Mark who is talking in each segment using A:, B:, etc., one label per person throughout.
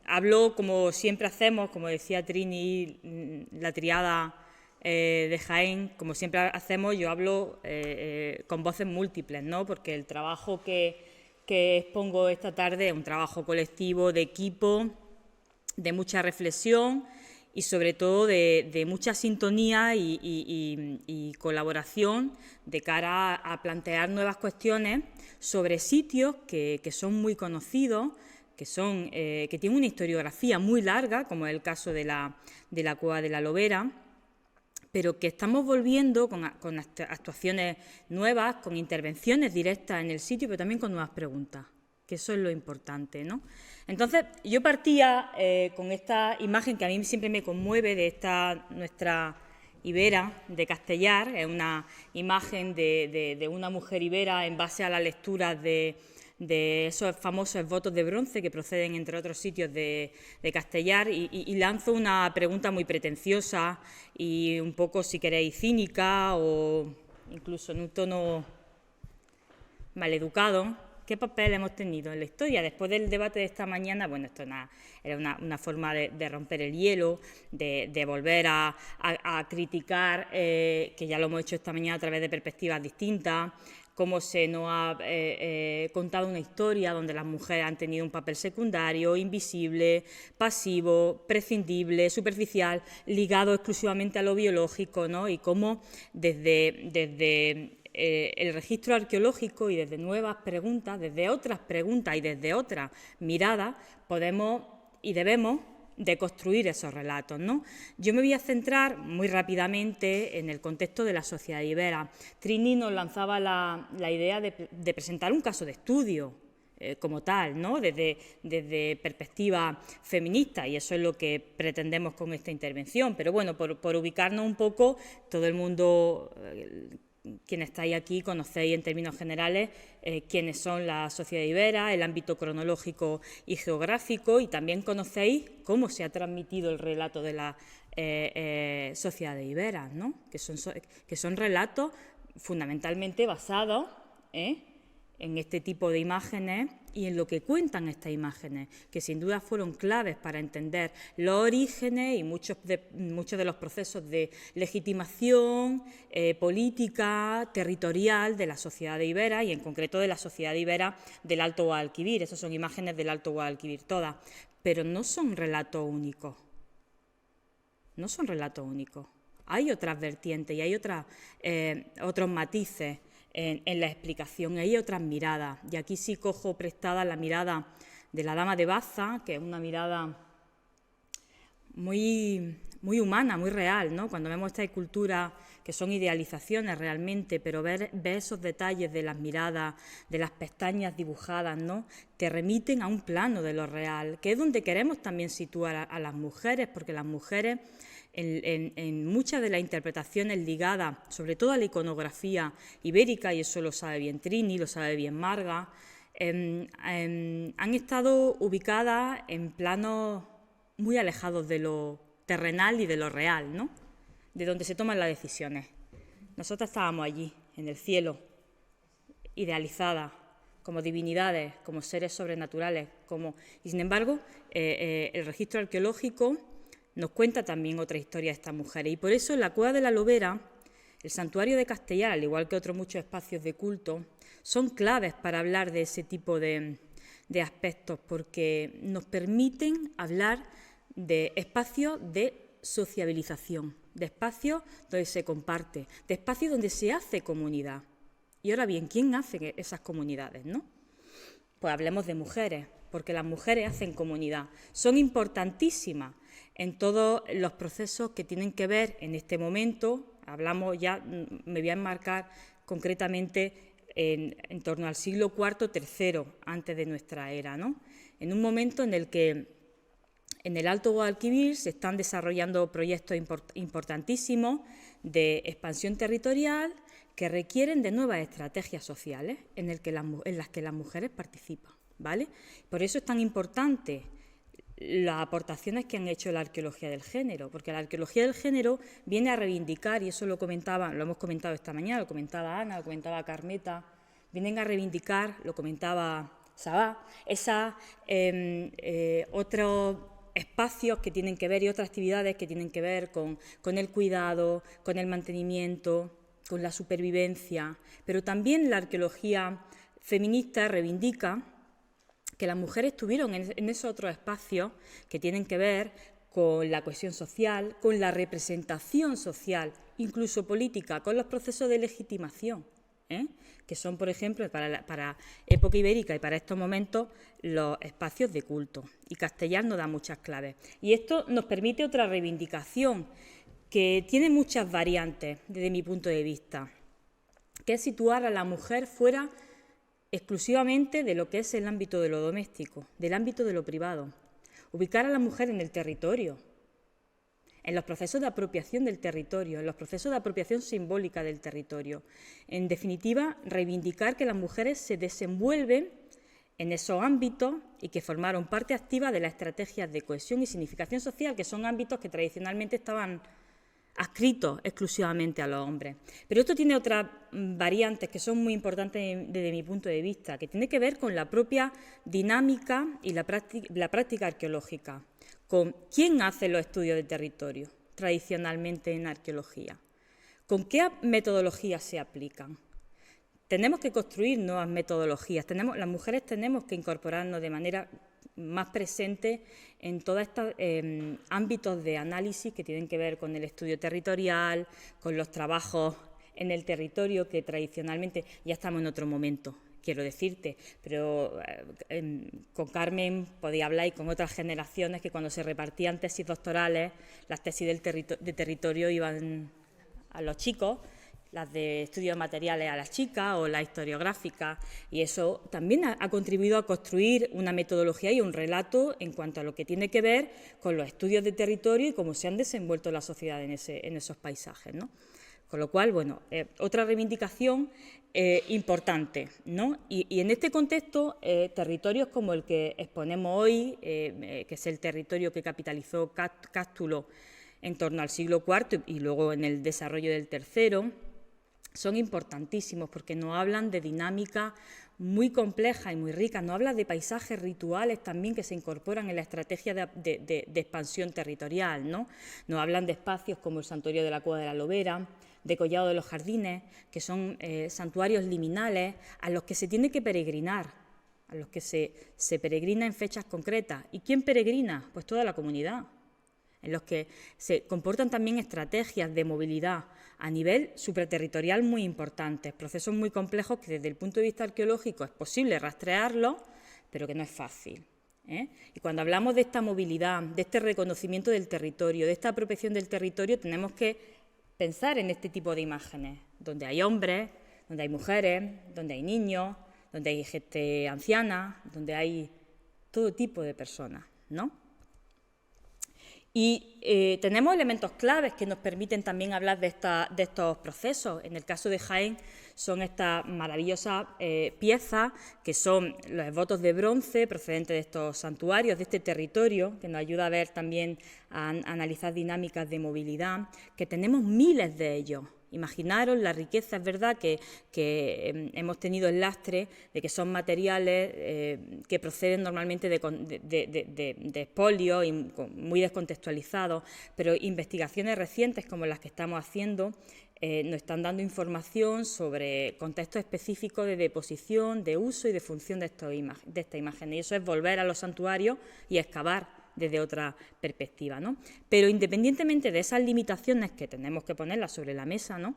A: hablo como siempre hacemos, como decía Trini, la triada de Jaén, como siempre hacemos, yo hablo con voces múltiples, ¿no? Porque el trabajo que expongo esta tarde es un trabajo colectivo, de equipo, de mucha reflexión y sobre todo de mucha sintonía y colaboración de cara a plantear nuevas cuestiones sobre sitios que son muy conocidos, que tienen una historiografía muy larga, como es el caso de la Cueva de la Lobera, pero que estamos volviendo con actuaciones nuevas, con intervenciones directas en el sitio, pero también con nuevas preguntas, que eso es lo importante, ¿no? Entonces, yo partía con esta imagen que a mí siempre me conmueve de nuestra ibera de Castellar, es una imagen de una mujer ibera en base a la lectura de esos famosos votos de bronce que proceden, entre otros sitios, de Castellar, y lanzo una pregunta muy pretenciosa y un poco, si queréis, cínica o incluso en un tono maleducado. ¿Qué papel hemos tenido en la historia? Después del debate de esta mañana, bueno, esto era una forma de romper el hielo, de volver a criticar, que ya lo hemos hecho esta mañana a través de perspectivas distintas, cómo se nos ha contado una historia donde las mujeres han tenido un papel secundario, invisible, pasivo, prescindible, superficial, ligado exclusivamente a lo biológico, ¿no? Y cómo desde el registro arqueológico y desde nuevas preguntas, desde otras preguntas y desde otras miradas, podemos y debemos de construir esos relatos, ¿no? Yo me voy a centrar muy rápidamente en el contexto de la sociedad ibera. Trini nos lanzaba la idea de presentar un caso de estudio como tal, ¿no? Desde perspectiva feminista, y eso es lo que pretendemos con esta intervención. Pero bueno, por ubicarnos un poco, todo el mundo, quienes estáis aquí, conocéis en términos generales quiénes son la sociedad ibera, el ámbito cronológico y geográfico, y también conocéis cómo se ha transmitido el relato de la sociedad ibera, ¿no? que son relatos fundamentalmente basados en este tipo de imágenes y en lo que cuentan estas imágenes, que sin duda fueron claves para entender los orígenes y muchos de los procesos de legitimación política, territorial de la sociedad ibera y en concreto de la sociedad ibera del Alto Guadalquivir. Esas son imágenes del Alto Guadalquivir todas, pero no son relatos únicos. No son relatos únicos. Hay otras vertientes y hay otros matices en la explicación, hay otras miradas, y aquí sí cojo prestada la mirada de la Dama de Baza, que es una mirada muy humana, muy real, ¿no? Cuando vemos estas esculturas que son idealizaciones realmente, pero ver esos detalles de las miradas, de las pestañas dibujadas, ¿no? Te remiten a un plano de lo real, que es donde queremos también situar a las mujeres, porque las mujeres en muchas de las interpretaciones ligadas, sobre todo a la iconografía ibérica, y eso lo sabe bien Trini, lo sabe bien Marga, han estado ubicadas en planos muy alejados de lo terrenal y de lo real, ¿no? De donde se toman las decisiones. Nosotras estábamos allí, en el cielo, idealizadas, como divinidades, como seres sobrenaturales, y sin embargo, el registro arqueológico nos cuenta también otra historia de estas mujeres. Y por eso en la Cueva de la Lobera, el santuario de Castellar, al igual que otros muchos espacios de culto, son claves para hablar de ese tipo de aspectos, porque nos permiten hablar de espacios de sociabilización, de espacios donde se comparte, de espacios donde se hace comunidad. Y ahora bien, ¿quién hace esas comunidades, no? Pues hablemos de mujeres, porque las mujeres hacen comunidad. Son importantísimas en todos los procesos que tienen que ver en este momento. Hablamos ya, me voy a enmarcar concretamente en torno al siglo IV, III, antes de nuestra era, ¿no? En un momento en el que en el Alto Guadalquivir se están desarrollando proyectos importantísimos de expansión territorial que requieren de nuevas estrategias sociales en las que las mujeres participan, ¿vale? Por eso es tan importante las aportaciones que han hecho la arqueología del género, porque la arqueología del género viene a reivindicar, y eso lo hemos comentado esta mañana, lo comentaba Ana, lo comentaba Carmeta, vienen a reivindicar, lo comentaba Sabá, otros espacios que tienen que ver y otras actividades que tienen que ver con el cuidado, con el mantenimiento, con la supervivencia, pero también la arqueología feminista reivindica que las mujeres tuvieron en esos otros espacios que tienen que ver con la cohesión social, con la representación social, incluso política, con los procesos de legitimación, que son, por ejemplo, para época ibérica y para estos momentos, los espacios de culto. Y Castellar nos da muchas claves. Y esto nos permite otra reivindicación que tiene muchas variantes desde mi punto de vista, que es situar a la mujer fuera exclusivamente de lo que es el ámbito de lo doméstico, del ámbito de lo privado. Ubicar a la mujer en el territorio, en los procesos de apropiación del territorio, en los procesos de apropiación simbólica del territorio. En definitiva, reivindicar que las mujeres se desenvuelven en esos ámbitos y que formaron parte activa de las estrategias de cohesión y significación social, que son ámbitos que tradicionalmente estaban adscritos exclusivamente a los hombres. Pero esto tiene otras variantes que son muy importantes desde mi punto de vista, que tiene que ver con la propia dinámica y la práctica arqueológica, con quién hace los estudios de territorio tradicionalmente en arqueología, con qué metodologías se aplican. Tenemos que construir nuevas metodologías, las mujeres tenemos que incorporarnos de manera más presente en todos estos ámbitos de análisis que tienen que ver con el estudio territorial, con los trabajos en el territorio, que tradicionalmente ya estamos en otro momento, quiero decirte, pero con Carmen podía hablar y con otras generaciones que cuando se repartían tesis doctorales, las tesis de territorio iban a los chicos, las de estudios materiales a las chicas o la historiográfica, y eso también ha contribuido a construir una metodología y un relato en cuanto a lo que tiene que ver con los estudios de territorio y cómo se han desenvuelto la sociedad en esos paisajes, ¿no? Con lo cual, bueno, otra reivindicación importante, ¿no? Y en este contexto, territorios como el que exponemos hoy, que es el territorio que capitalizó Cástulo en torno al siglo IV y luego en el desarrollo del tercero, son importantísimos porque nos hablan de dinámica muy compleja y muy rica, nos habla de paisajes rituales también que se incorporan en la estrategia de expansión territorial, ¿no? Nos hablan de espacios como el Santuario de la Cueva de la Lobera, de Collado de los Jardines, que son santuarios liminales a los que se tiene que peregrinar, a los que se peregrina en fechas concretas. ¿Y quién peregrina? Pues toda la comunidad, en los que se comportan también estrategias de movilidad a nivel supraterritorial muy importantes, procesos muy complejos que desde el punto de vista arqueológico es posible rastrearlos, pero que no es fácil, Y cuando hablamos de esta movilidad, de este reconocimiento del territorio, de esta apropiación del territorio, tenemos que pensar en este tipo de imágenes, donde hay hombres, donde hay mujeres, donde hay niños, donde hay gente anciana, donde hay todo tipo de personas, ¿no? Y tenemos elementos claves que nos permiten también hablar de estos procesos. En el caso de Jaén son estas maravillosas piezas que son los esvotos de bronce procedentes de estos santuarios, de este territorio, que nos ayuda a ver también, a analizar dinámicas de movilidad, que tenemos miles de ellos. Imaginaros la riqueza, es verdad que hemos tenido el lastre de que son materiales que proceden normalmente de expolios y muy descontextualizados, pero investigaciones recientes como las que estamos haciendo nos están dando información sobre contextos específicos de deposición, de uso y de función de esta imagen. Y eso es volver a los santuarios y excavar desde otra perspectiva, ¿no? Pero independientemente de esas limitaciones que tenemos que ponerlas sobre la mesa, ¿no?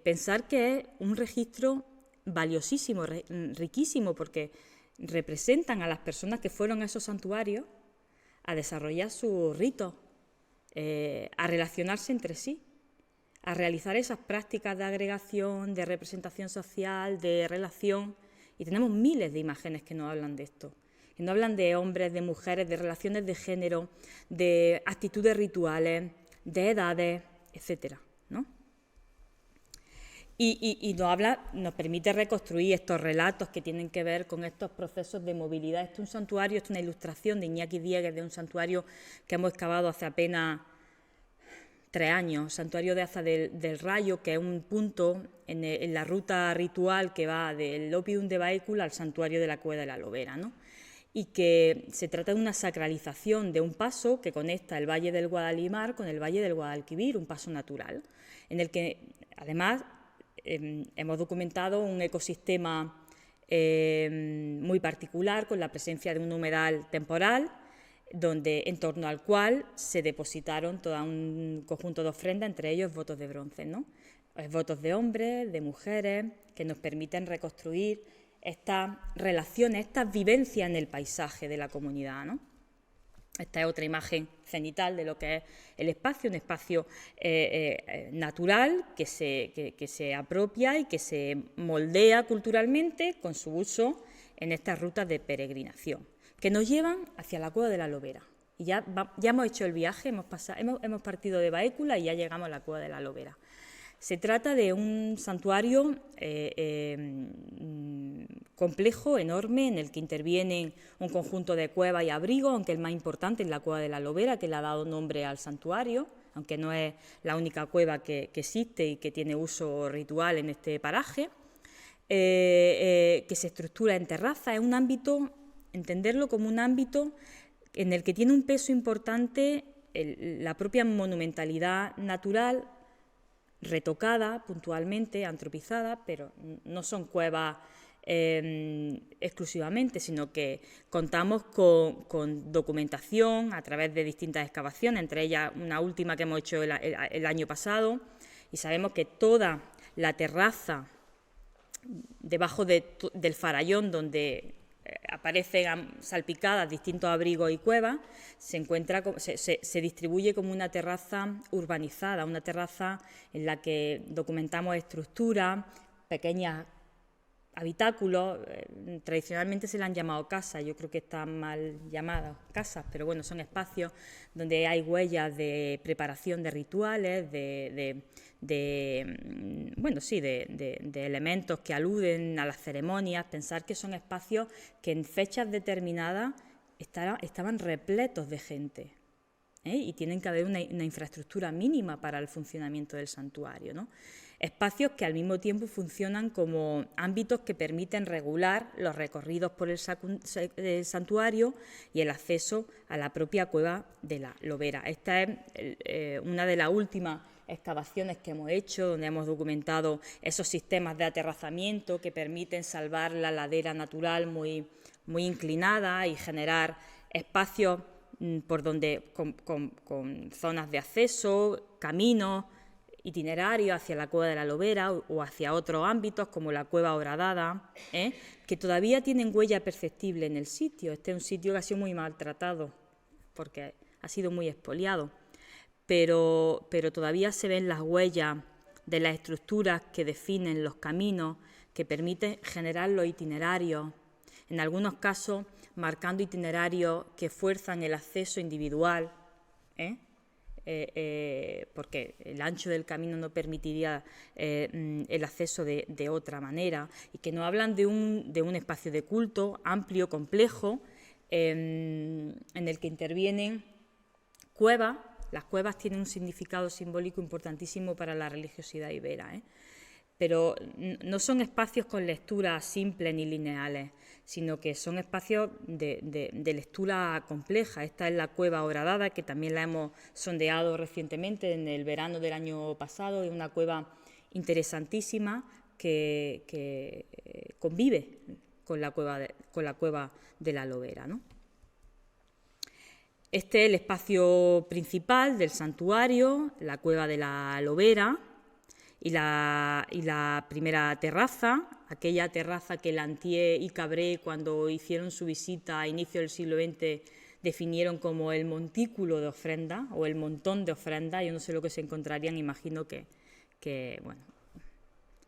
A: Pensar que es un registro valiosísimo, riquísimo, porque representan a las personas que fueron a esos santuarios a desarrollar sus ritos, a relacionarse entre sí, a realizar esas prácticas de agregación, de representación social, de relación, y tenemos miles de imágenes que nos hablan de esto. Que no hablan de hombres, de mujeres, de relaciones de género, de actitudes rituales, de edades, etcétera, ¿no? Y nos permite reconstruir estos relatos que tienen que ver con estos procesos de movilidad. Esto es un santuario, esto es una ilustración de Iñaki Diegues, de un santuario que hemos excavado hace apenas 3 años, Santuario de Aza del Rayo, que es un punto en la ruta ritual que va del Oppidum de Baécula al Santuario de la Cueva de la Lobera, ¿no? Y que se trata de una sacralización de un paso que conecta el Valle del Guadalimar con el Valle del Guadalquivir, un paso natural, en el que además hemos documentado un ecosistema muy particular con la presencia de un humedal temporal, en torno al cual se depositaron todo un conjunto de ofrendas, entre ellos votos de bronce, ¿no? Votos de hombres, de mujeres, que nos permiten reconstruir estas relaciones, estas vivencias en el paisaje de la comunidad, ¿no? Esta es otra imagen cenital de lo que es el espacio, un espacio natural que se apropia y que se moldea culturalmente con su uso en estas rutas de peregrinación, que nos llevan hacia la Cueva de la Lobera. Y ya hemos hecho el viaje, hemos partido de Baécula y ya llegamos a la Cueva de la Lobera. Se trata de un santuario complejo, enorme, en el que intervienen un conjunto de cuevas y abrigos, aunque el más importante es la Cueva de la Lobera, que le ha dado nombre al santuario, aunque no es la única cueva que existe y que tiene uso ritual en este paraje, que se estructura en terraza. Es un ámbito, entenderlo como un ámbito en el que tiene un peso importante la propia monumentalidad natural, retocada puntualmente, antropizada, pero no son cuevas exclusivamente, sino que contamos con documentación a través de distintas excavaciones, entre ellas una última que hemos hecho el año pasado, y sabemos que toda la terraza debajo del farallón donde aparecen salpicadas distintos abrigos y cuevas, se distribuye como una terraza urbanizada, una terraza en la que documentamos estructuras, pequeños habitáculos, tradicionalmente se le han llamado casas, yo creo que están mal llamadas casas, pero bueno, son espacios donde hay huellas de preparación de rituales, de elementos que aluden a las ceremonias, pensar que son espacios que en fechas determinadas estaban repletos de gente, y tienen que haber una infraestructura mínima para el funcionamiento del santuario, ¿no? Espacios que al mismo tiempo funcionan como ámbitos que permiten regular los recorridos por el santuario y el acceso a la propia Cueva de la Lobera. Esta es una de las últimas excavaciones que hemos hecho, donde hemos documentado esos sistemas de aterrazamiento que permiten salvar la ladera natural muy inclinada y generar espacios por donde con zonas de acceso, caminos, itinerarios hacia la Cueva de la Lobera o hacia otros ámbitos como la Cueva Horadada, que todavía tienen huella perceptible en el sitio. Este es un sitio que ha sido muy maltratado porque ha sido muy expoliado, pero todavía se ven las huellas de las estructuras que definen los caminos, que permiten generar los itinerarios, en algunos casos marcando itinerarios que fuerzan el acceso individual, porque el ancho del camino no permitiría el acceso de otra manera, y que nos hablan de un espacio de culto amplio, complejo, en el que intervienen cuevas. Las cuevas tienen un significado simbólico importantísimo para la religiosidad ibera, pero no son espacios con lecturas simples ni lineales, sino que son espacios de lectura compleja. Esta es la Cueva Horadada, que también la hemos sondeado recientemente en el verano del año pasado. Es una cueva interesantísima que convive con la Cueva de la Lobera, ¿no? Este es el espacio principal del santuario, la Cueva de la Lobera, y la primera terraza, aquella terraza que Lantier y Cabré, cuando hicieron su visita a inicios del siglo XX, definieron como el montículo de ofrenda o el montón de ofrenda. Yo no sé lo que se encontrarían, imagino que bueno,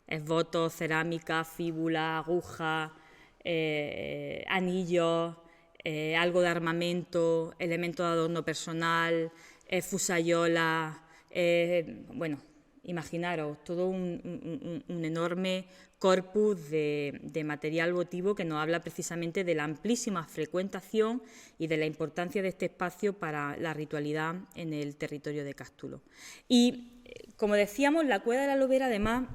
A: es votos, cerámica, fíbula, aguja, anillos, algo de armamento, elementos de adorno personal, fusayola, bueno, imaginaros, todo un enorme corpus de material votivo que nos habla precisamente de la amplísima frecuentación y de la importancia de este espacio para la ritualidad en el territorio de Cástulo. Y, como decíamos, la Cueva de la Lobera, además,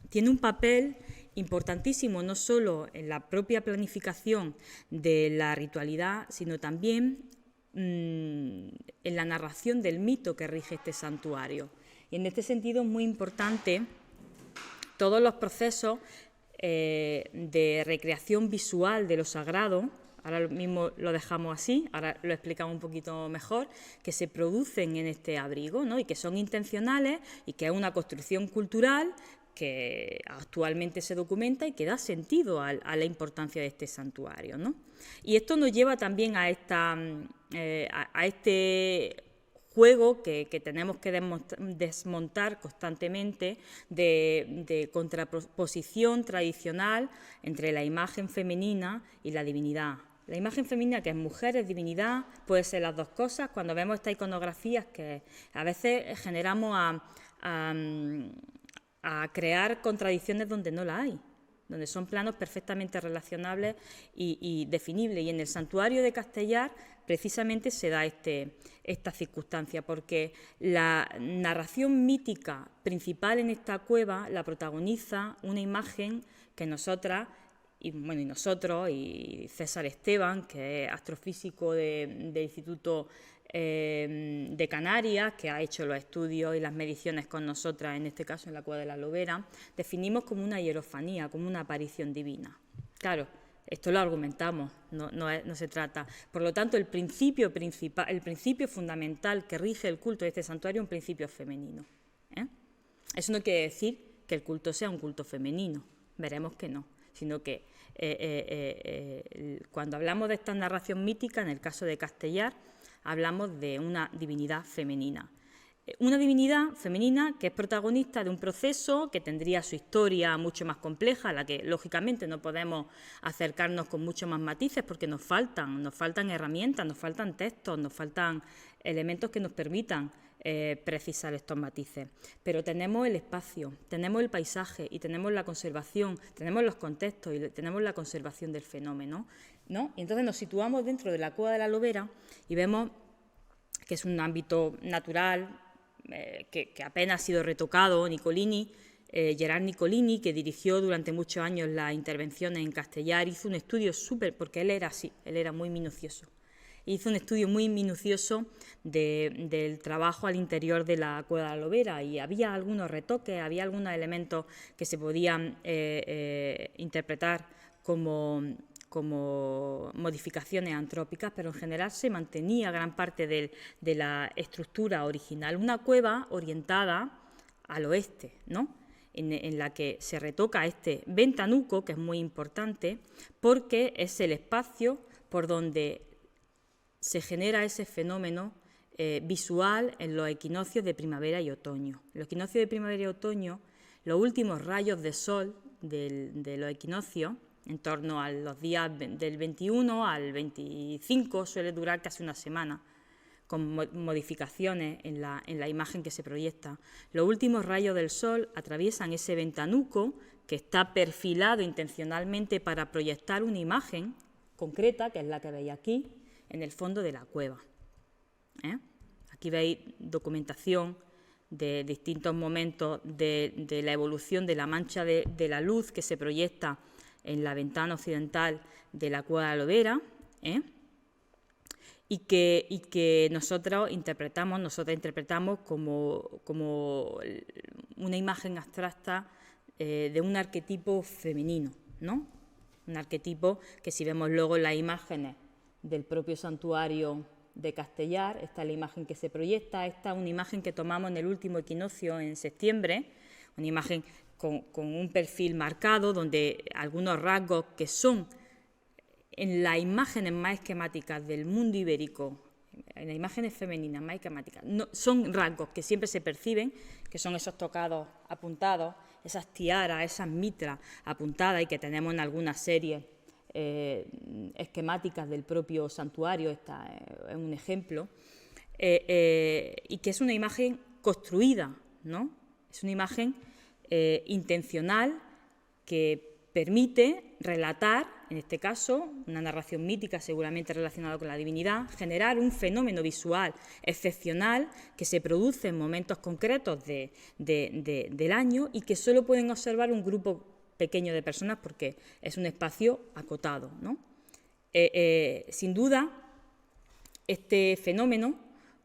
A: tiene un papel importantísimo no solo en la propia planificación de la ritualidad, sino también en la narración del mito que rige este santuario. Y en este sentido es muy importante todos los procesos de recreación visual de lo sagrado, ahora mismo lo dejamos así, ahora lo explicamos un poquito mejor, que se producen en este abrigo, ¿no? Y que son intencionales y que es una construcción cultural que actualmente se documenta y que da sentido a la importancia de este santuario, ¿no? Y esto nos lleva también a este juego que tenemos que desmontar constantemente de contraposición tradicional entre la imagen femenina y la divinidad. La imagen femenina, que es mujer, es divinidad, puede ser las dos cosas. Cuando vemos estas iconografías que a veces generamos a crear contradicciones donde no la hay, donde son planos perfectamente relacionables y definibles. Y en el santuario de Castellar precisamente se da esta circunstancia, porque la narración mítica principal en esta cueva la protagoniza una imagen que nosotros y César Esteban, que es astrofísico del Instituto de Canarias, que ha hecho los estudios y las mediciones con nosotras, en este caso en la Cueva de la Lobera, definimos como una hierofanía, como una aparición divina. Claro, esto lo argumentamos, no se trata. Por lo tanto, el principio fundamental que rige el culto de este santuario es un principio femenino. Eso no quiere decir que el culto sea un culto femenino, veremos que no, sino que cuando hablamos de esta narración mítica, en el caso de Castellar, hablamos de una divinidad femenina. Una divinidad femenina que es protagonista de un proceso que tendría su historia mucho más compleja, a la que lógicamente no podemos acercarnos con mucho más matices porque nos faltan herramientas, nos faltan textos, nos faltan elementos que nos permitan precisar estos matices. Pero tenemos el espacio, tenemos el paisaje y tenemos la conservación, tenemos los contextos y tenemos la conservación del fenómeno, ¿no? Y entonces nos situamos dentro de la Cueva de la Lobera y vemos que es un ámbito natural, que apenas ha sido retocado. Gerard Nicolini, que dirigió durante muchos años las intervenciones en Castellar, hizo un estudio porque él era así, él era muy minucioso. Hizo un estudio muy minucioso del trabajo al interior de la Cueva de la Lobera y había algunos retoques, había algunos elementos que se podían interpretar como modificaciones antrópicas, pero en general se mantenía gran parte de la estructura original. Una cueva orientada al oeste, ¿no? En la que se retoca este ventanuco, que es muy importante, porque es el espacio por donde se genera ese fenómeno visual en los equinoccios de primavera y otoño. En los equinoccios de primavera y otoño, los últimos rayos de sol de los equinoccios, en torno a los días del 21 al 25, suele durar casi una semana, con modificaciones en la imagen que se proyecta. Los últimos rayos del sol atraviesan ese ventanuco que está perfilado intencionalmente para proyectar una imagen concreta, que es la que veis aquí, en el fondo de la cueva. Aquí veis documentación de distintos momentos de la evolución de la mancha de la luz que se proyecta en la ventana occidental de la Cueva de la Lobera, y que nosotras interpretamos como una imagen abstracta de un arquetipo femenino, ¿no? Un arquetipo que, si vemos luego las imágenes del propio santuario de Castellar, esta es la imagen que se proyecta, esta es una imagen que tomamos en el último equinoccio en septiembre, una imagen con un perfil marcado, donde algunos rasgos que son en las imágenes más esquemáticas del mundo ibérico, en las imágenes femeninas más esquemáticas, son rasgos que siempre se perciben, que son esos tocados apuntados, esas tiaras, esas mitras apuntadas, y que tenemos en algunas series esquemáticas del propio santuario. Esta es un ejemplo, y que es una imagen construida, ¿no? Es una imagen intencional que permite relatar, en este caso, una narración mítica seguramente relacionada con la divinidad, generar un fenómeno visual excepcional que se produce en momentos concretos del año y que solo pueden observar un grupo pequeño de personas porque es un espacio acotado, ¿no? Sin duda, este fenómeno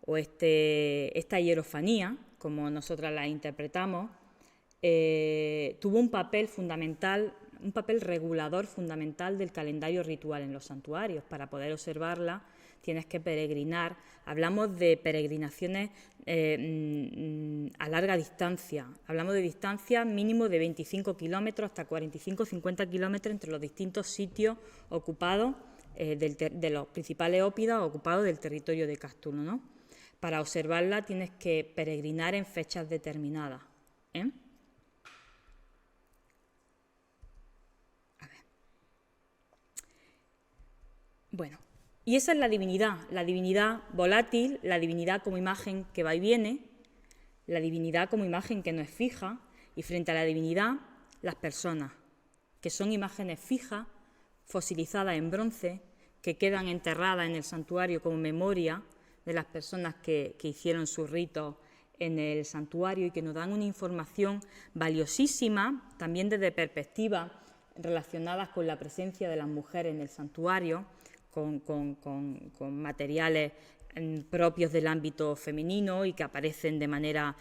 A: o esta hierofanía, como nosotras la interpretamos, tuvo un papel fundamental, un papel regulador fundamental del calendario ritual en los santuarios. Para poder observarla tienes que peregrinar. Hablamos de peregrinaciones a larga distancia. Hablamos de distancias mínimo de 25 kilómetros hasta 45-50 kilómetros entre los distintos sitios ocupados de los principales ópidas ocupados del territorio de Cástulo, ¿no? Para observarla tienes que peregrinar en fechas determinadas, ¿eh? Bueno, y esa es la divinidad volátil, la divinidad como imagen que va y viene, la divinidad como imagen que no es fija, y frente a la divinidad, las personas, que son imágenes fijas, fosilizadas en bronce, que quedan enterradas en el santuario como memoria de las personas que hicieron sus ritos en el santuario y que nos dan una información valiosísima, también desde perspectivas relacionadas con la presencia de las mujeres en el santuario, con materiales propios del ámbito femenino y que aparecen de manera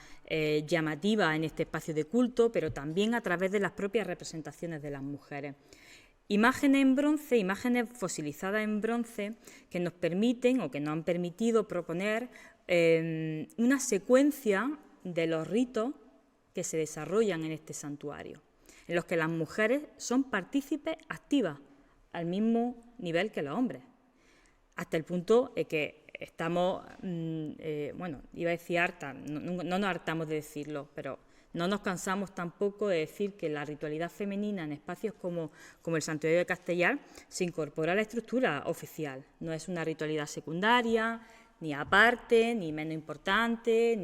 A: llamativa en este espacio de culto, pero también a través de las propias representaciones de las mujeres. Imágenes en bronce, imágenes fosilizadas en bronce que nos permiten o que nos han permitido proponer una secuencia de los ritos que se desarrollan en este santuario, en los que las mujeres son partícipes activas al mismo nivel que los hombres, hasta el punto de que estamos, iba a decir harta, no nos hartamos de decirlo, pero no nos cansamos tampoco de decir que la ritualidad femenina en espacios como el Santuario de Castellar se incorpora a la estructura oficial. No es una ritualidad secundaria, ni aparte, ni menos importante,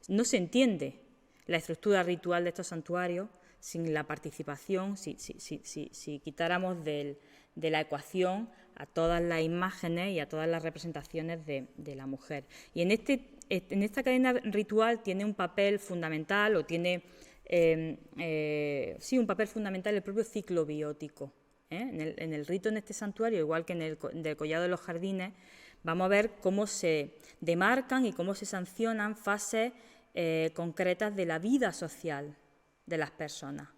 A: no se entiende la estructura ritual de estos santuarios sin la participación, si quitáramos de la ecuación a todas las imágenes y a todas las representaciones de la mujer. Y en esta cadena ritual tiene un papel fundamental, o tiene un papel fundamental el propio ciclo biótico. En el rito en este santuario, igual que en el del Collado de los Jardines, vamos a ver cómo se demarcan y cómo se sancionan fases concretas de la vida social de las personas,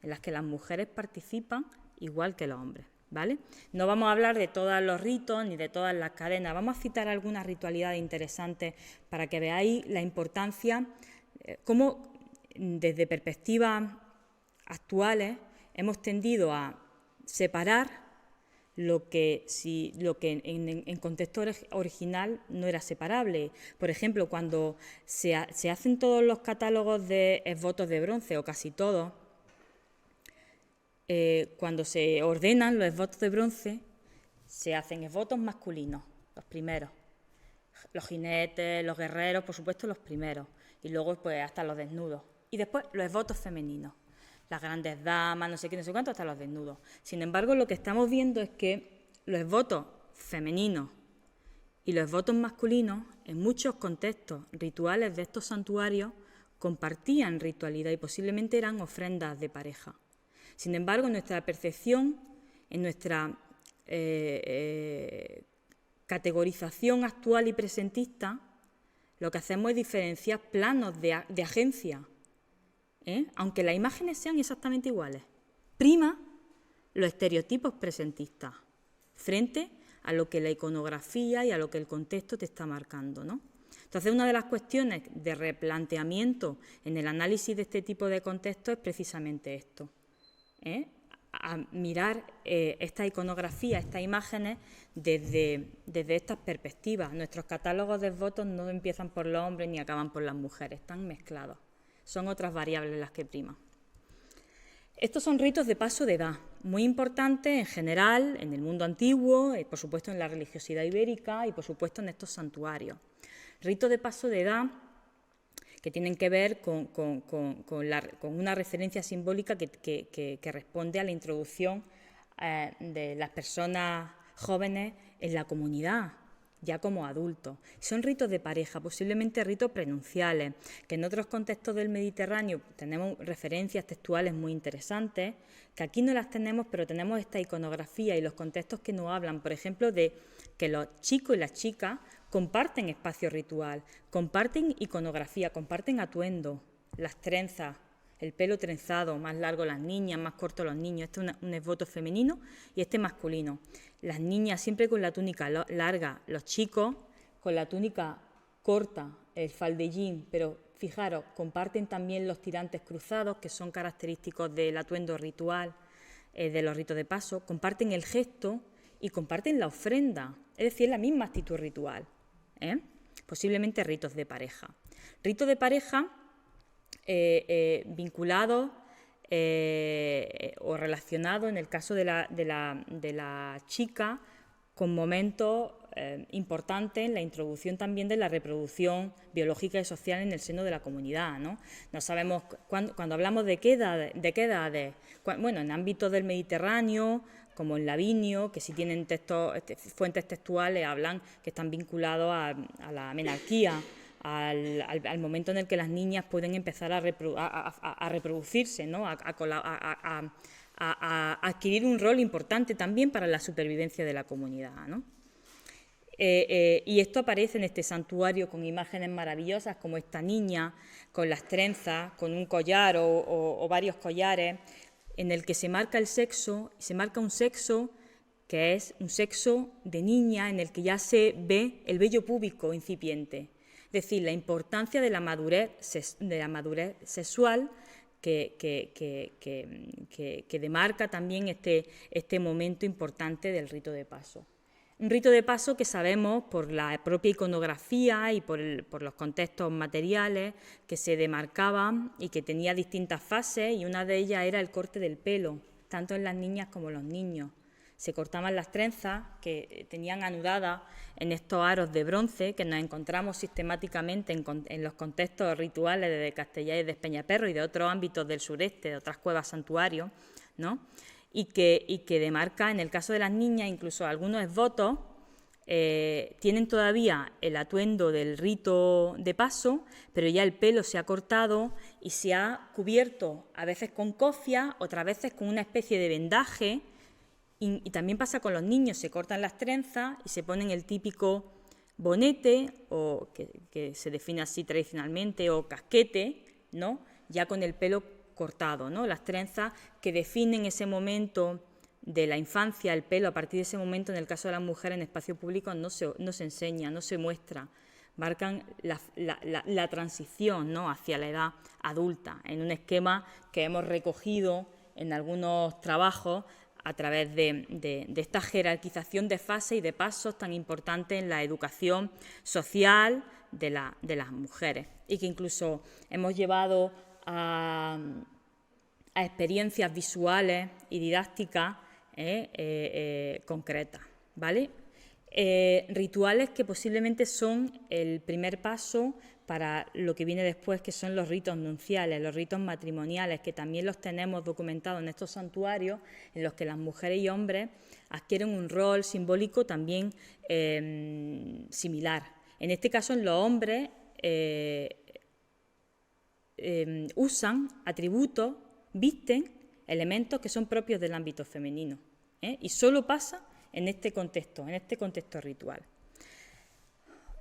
A: en las que las mujeres participan igual que los hombres, ¿vale? No vamos a hablar de todos los ritos ni de todas las cadenas, vamos a citar algunas ritualidades interesantes para que veáis la importancia, cómo desde perspectivas actuales hemos tendido a separar lo que en contexto original no era separable. Por ejemplo, cuando se hacen todos los catálogos de esvotos de bronce, o casi todos, cuando se ordenan los esvotos de bronce, se hacen esvotos masculinos, los primeros. Los jinetes, los guerreros, por supuesto, los primeros. Y luego pues hasta los desnudos. Y después los esvotos femeninos. Las grandes damas, no sé qué, no sé cuánto, hasta los desnudos. Sin embargo, lo que estamos viendo es que los esvotos femeninos y los esvotos masculinos, en muchos contextos rituales de estos santuarios, compartían ritualidad y posiblemente eran ofrendas de pareja. Sin embargo, en nuestra percepción, en nuestra categorización actual y presentista, lo que hacemos es diferenciar planos de agencia, aunque las imágenes sean exactamente iguales. Prima los estereotipos presentistas frente a lo que la iconografía y a lo que el contexto te está marcando, ¿no? Entonces, una de las cuestiones de replanteamiento en el análisis de este tipo de contextos es precisamente esto, a mirar esta iconografía, estas imágenes desde estas perspectivas. Nuestros catálogos de esvotos no empiezan por los hombres ni acaban por las mujeres, están mezclados. Son otras variables las que priman. Estos son ritos de paso de edad, muy importantes en general en el mundo antiguo, por supuesto en la religiosidad ibérica y por supuesto en estos santuarios. Ritos de paso de edad que tienen que ver con una referencia simbólica que responde a la introducción de las personas jóvenes en la comunidad, ya como adultos. Son ritos de pareja, posiblemente ritos prenunciales, que en otros contextos del Mediterráneo tenemos referencias textuales muy interesantes, que aquí no las tenemos, pero tenemos esta iconografía y los contextos que nos hablan, por ejemplo, de que los chicos y las chicas comparten espacio ritual, comparten iconografía, comparten atuendo, las trenzas, el pelo trenzado, más largo las niñas, más corto los niños. Este es un esboto femenino y este masculino. Las niñas siempre con la túnica larga, los chicos con la túnica corta, el faldellín, pero fijaros, comparten también los tirantes cruzados, que son característicos del atuendo ritual, de los ritos de paso, comparten el gesto y comparten la ofrenda, es decir, la misma actitud ritual. Posiblemente ritos de pareja. Ritos de pareja vinculados o relacionados, en el caso de la chica, con momentos importantes en la introducción también de la reproducción biológica y social en el seno de la comunidad, ¿no? No sabemos cuando hablamos de qué edades, bueno, en ámbitos del Mediterráneo, como en Lavinio, que sí tienen fuentes textuales, hablan que están vinculados a la menarquía, al momento en el que las niñas pueden empezar a reproducirse, ¿no? a adquirir un rol importante también para la supervivencia de la comunidad, ¿no? Y esto aparece en este santuario con imágenes maravillosas como esta niña con las trenzas, con un collar o varios collares, en el que se marca el sexo, y se marca un sexo que es un sexo de niña, en el que ya se ve el vello púbico incipiente. Es decir, la importancia de la madurez sexual que demarca también este momento importante del rito de paso. Un rito de paso que sabemos por la propia iconografía y por los contextos materiales que se demarcaban y que tenía distintas fases, y una de ellas era el corte del pelo, tanto en las niñas como en los niños. Se cortaban las trenzas que tenían anudadas en estos aros de bronce que nos encontramos sistemáticamente en los contextos rituales de Castellá y de Espeñaperro y de otros ámbitos del sureste, de otras cuevas santuarios, ¿no? Y que demarca, en el caso de las niñas, incluso algunos esbotos tienen todavía el atuendo del rito de paso, pero ya el pelo se ha cortado y se ha cubierto a veces con cofia, otras veces con una especie de vendaje, y también pasa con los niños, se cortan las trenzas y se ponen el típico bonete, o que se define así tradicionalmente, o casquete, ¿no? Ya con el pelo cortado, ¿no? Las trenzas que definen ese momento de la infancia, el pelo, a partir de ese momento, en el caso de las mujeres en espacio público, no se enseña, no se muestra, marcan la transición, ¿no? Hacia la edad adulta, en un esquema que hemos recogido en algunos trabajos a través de esta jerarquización de fases y de pasos tan importantes en la educación social de las mujeres, y que incluso hemos llevado a experiencias visuales y didácticas concretas, ¿vale? Rituales que posiblemente son el primer paso para lo que viene después, que son los ritos nunciales, los ritos matrimoniales, que también los tenemos documentados en estos santuarios, en los que las mujeres y hombres adquieren un rol simbólico también similar. En este caso, en los hombres usan atributos, visten elementos que son propios del ámbito femenino, y solo pasa en este contexto ritual.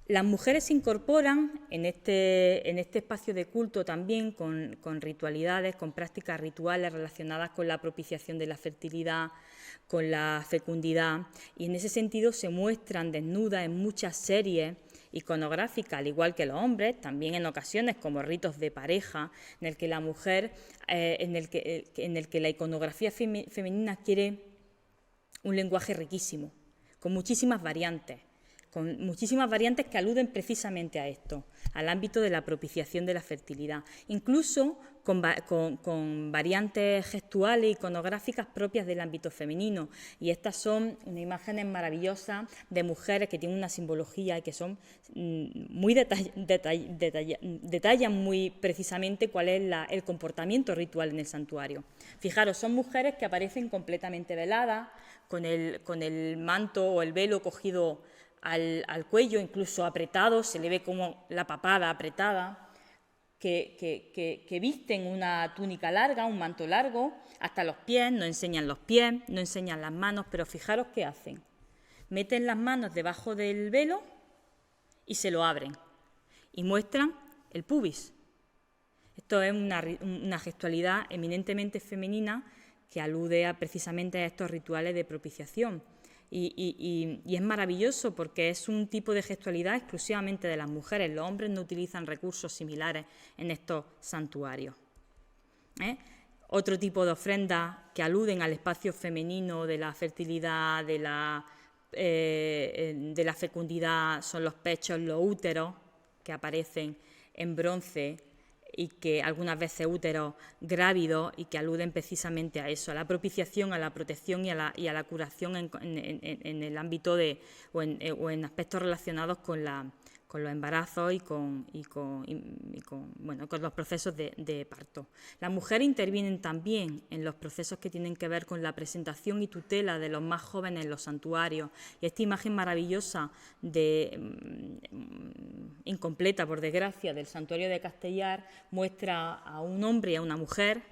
A: Las mujeres se incorporan en este espacio de culto también con ritualidades, con prácticas rituales relacionadas con la propiciación de la fertilidad, con la fecundidad, y en ese sentido se muestran desnudas en muchas series iconográficas, al igual que los hombres, también en ocasiones como ritos de pareja, en el que la mujer, en el que la iconografía femenina adquiere un lenguaje riquísimo, con muchísimas variantes que aluden precisamente a esto, al ámbito de la propiciación de la fertilidad, incluso con variantes gestuales, iconográficas propias del ámbito femenino. Y estas son unas imágenes maravillosas de mujeres que tienen una simbología y que son muy detallan muy precisamente cuál es el comportamiento ritual en el santuario. Fijaros, son mujeres que aparecen completamente veladas, con el manto o el velo cogido al cuello, incluso apretado, se le ve como la papada apretada, que visten una túnica larga, un manto largo, hasta los pies, no enseñan los pies, no enseñan las manos, pero fijaros qué hacen. Meten las manos debajo del velo y se lo abren y muestran el pubis. Esto es una gestualidad eminentemente femenina que alude precisamente a estos rituales de propiciación. Y es maravilloso porque es un tipo de gestualidad exclusivamente de las mujeres. Los hombres no utilizan recursos similares en estos santuarios. Otro tipo de ofrendas que aluden al espacio femenino de la fertilidad, de la fecundidad, son los pechos, los úteros, que aparecen en bronce, y que algunas veces úteros grávidos, y que aluden precisamente a eso, a la propiciación, a la protección y a la curación en el ámbito o en aspectos relacionados con los embarazos y con los procesos de parto. Las mujeres intervienen también en los procesos que tienen que ver con la presentación y tutela de los más jóvenes en los santuarios. Y esta imagen maravillosa, incompleta por desgracia, del santuario de Castellar, muestra a un hombre y a una mujer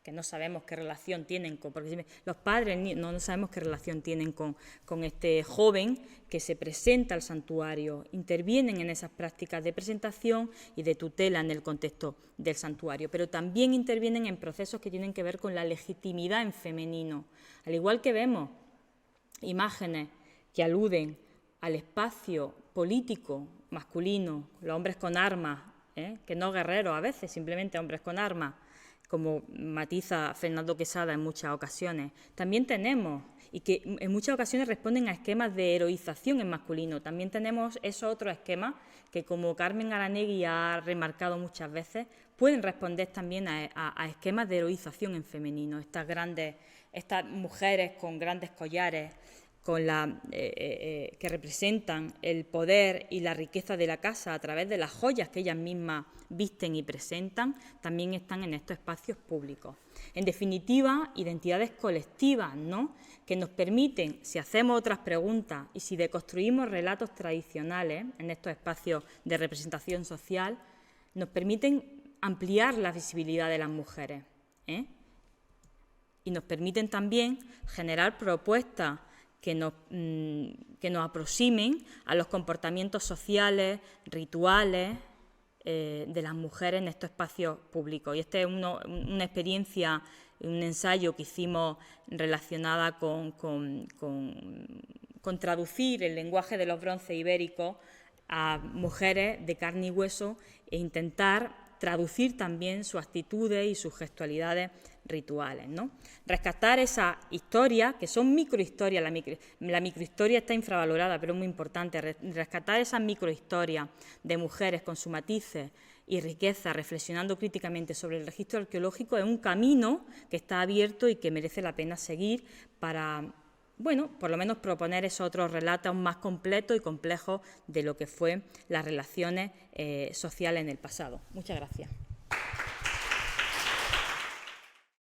A: que no sabemos qué relación tienen porque los padres no sabemos qué relación tienen con este joven que se presenta al santuario, intervienen en esas prácticas de presentación y de tutela en el contexto del santuario, pero también intervienen en procesos que tienen que ver con la legitimidad en femenino, al igual que vemos imágenes que aluden al espacio político masculino, los hombres con armas, que no guerreros a veces, simplemente hombres con armas, como matiza Fernando Quesada en muchas ocasiones. También tenemos, y que en muchas ocasiones responden a esquemas de heroización en masculino, también tenemos esos otros esquemas que, como Carmen Aranegui ha remarcado muchas veces, pueden responder también a esquemas de heroización en femenino. Estas mujeres con grandes collares, que representan el poder y la riqueza de la casa a través de las joyas que ellas mismas visten y presentan, también están en estos espacios públicos. En definitiva, identidades colectivas, ¿no?, que nos permiten, si hacemos otras preguntas y si deconstruimos relatos tradicionales en estos espacios de representación social, nos permiten ampliar la visibilidad de las mujeres, y nos permiten también generar propuestas que nos aproximen a los comportamientos sociales, rituales de las mujeres en estos espacios públicos. Y esta es una experiencia, un ensayo que hicimos relacionada con traducir el lenguaje de los bronces ibéricos a mujeres de carne y hueso e intentar traducir también sus actitudes y sus gestualidades rituales, ¿no? Rescatar esa historia, que son microhistorias, la microhistoria está infravalorada, pero es muy importante, rescatar esas microhistorias de mujeres con sus matices y riqueza, reflexionando críticamente sobre el registro arqueológico, es un camino que está abierto y que merece la pena seguir para, por lo menos proponer esos otros relatos más completos y complejos de lo que fue las relaciones sociales en el pasado. Muchas gracias.